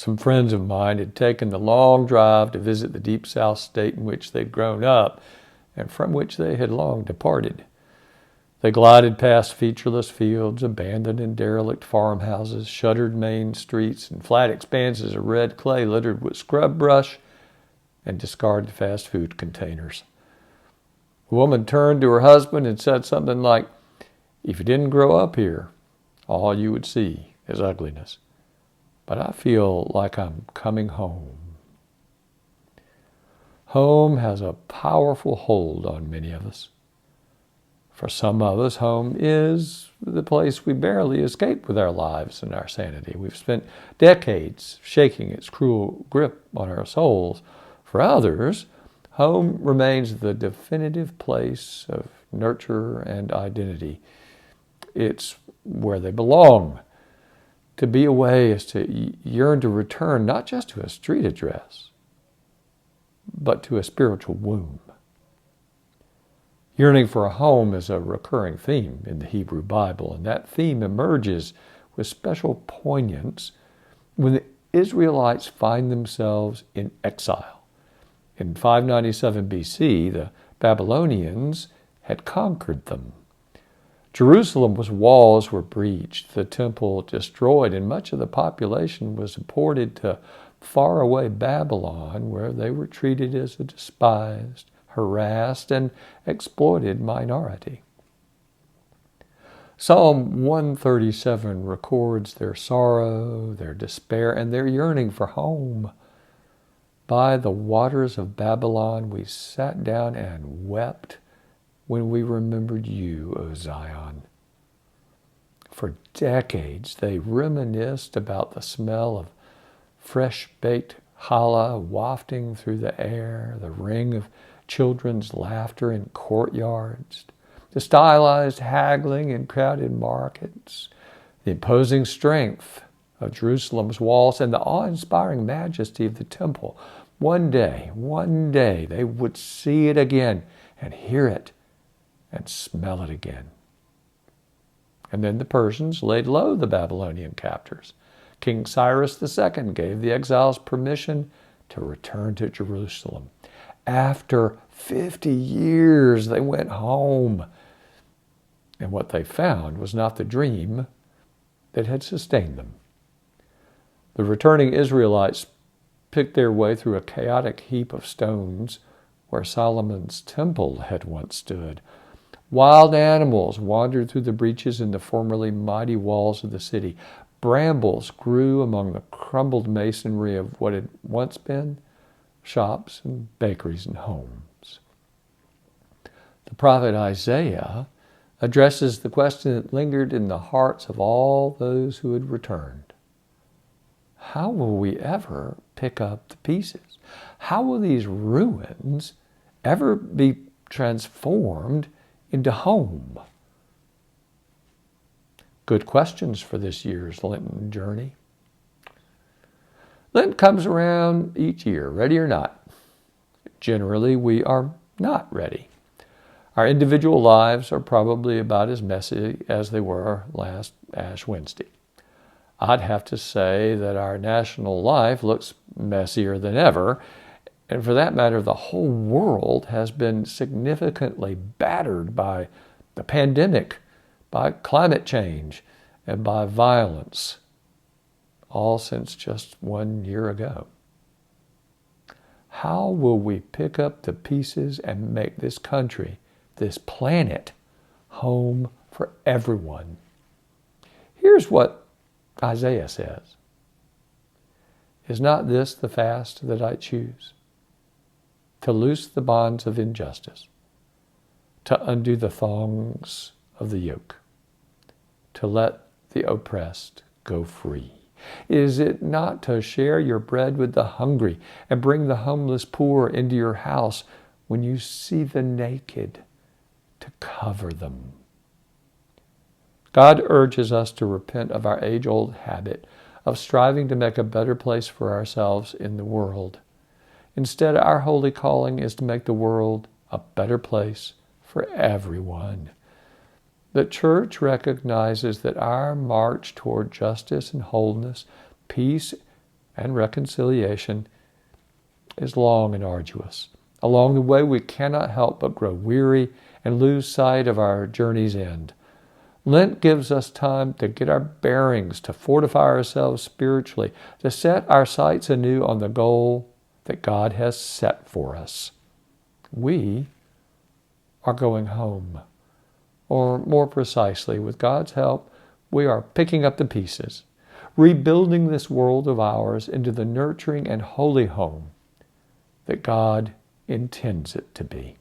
Some friends of mine had taken the long drive to visit the Deep South state in which they'd grown up and from which they had long departed. They glided past featureless fields, abandoned and derelict farmhouses, shuttered main streets, and flat expanses of red clay littered with scrub brush and discarded fast food containers. The woman turned to her husband and said something like, "If you didn't grow up here, all you would see is ugliness. But I feel like I'm coming home." Home has a powerful hold on many of us. For some of us, home is the place we barely escape with our lives and our sanity. We've spent decades shaking its cruel grip on our souls. For others, home remains the definitive place of nurture and identity. It's where they belong. To be away is to yearn to return not just to a street address, but to a spiritual womb. Yearning for a home is a recurring theme in the Hebrew Bible, and that theme emerges with special poignance when the Israelites find themselves in exile. In 597 BC, the Babylonians had conquered them. Jerusalem's walls were breached, the temple destroyed, and much of the population was deported to faraway Babylon, where they were treated as a despised, harassed, and exploited minority. Psalm 137 records their sorrow, their despair, and their yearning for home. By the waters of Babylon we sat down and wept when we remembered you, O Zion. For decades they reminisced about the smell of fresh-baked challah wafting through the air, the ring of children's laughter in courtyards, the stylized haggling in crowded markets, the imposing strength of Jerusalem's walls, and the awe-inspiring majesty of the temple. One day they would see it again and hear it and smell it again. And then the Persians laid low the Babylonian captors. King Cyrus II gave the exiles permission to return to Jerusalem. After 50 years, they went home. And what they found was not the dream that had sustained them. The returning Israelites picked their way through a chaotic heap of stones where Solomon's temple had once stood. Wild animals wandered through the breaches in the formerly mighty walls of the city. Brambles grew among the crumbled masonry of what had once been shops and bakeries and homes. The prophet Isaiah addresses the question that lingered in the hearts of all those who had returned. How will we ever pick up the pieces? How will these ruins ever be transformed into home? Good questions for this year's Lenten journey. Lent comes around each year, ready or not. Generally, we are not ready. Our individual lives are probably about as messy as they were last Ash Wednesday. I'd have to say that our national life looks messier than ever, and for that matter, the whole world has been significantly battered by the pandemic, by climate change, and by violence, all since just 1 year ago. How will we pick up the pieces and make this country, this planet, home for everyone? Here's what Isaiah says. Is not this the fast that I choose? To loose the bonds of injustice, to undo the thongs of the yoke, to let the oppressed go free. Is it not to share your bread with the hungry and bring the homeless poor into your house when you see the naked, to cover them? God urges us to repent of our age-old habit of striving to make a better place for ourselves in the world. Instead, our holy calling is to make the world a better place for everyone. The Church recognizes that our march toward justice and wholeness, peace and reconciliation is long and arduous. Along the way, we cannot help but grow weary and lose sight of our journey's end. Lent gives us time to get our bearings, to fortify ourselves spiritually, to set our sights anew on the goal that God has set for us. We are going home. Or more precisely, with God's help, we are picking up the pieces, rebuilding this world of ours into the nurturing and holy home that God intends it to be.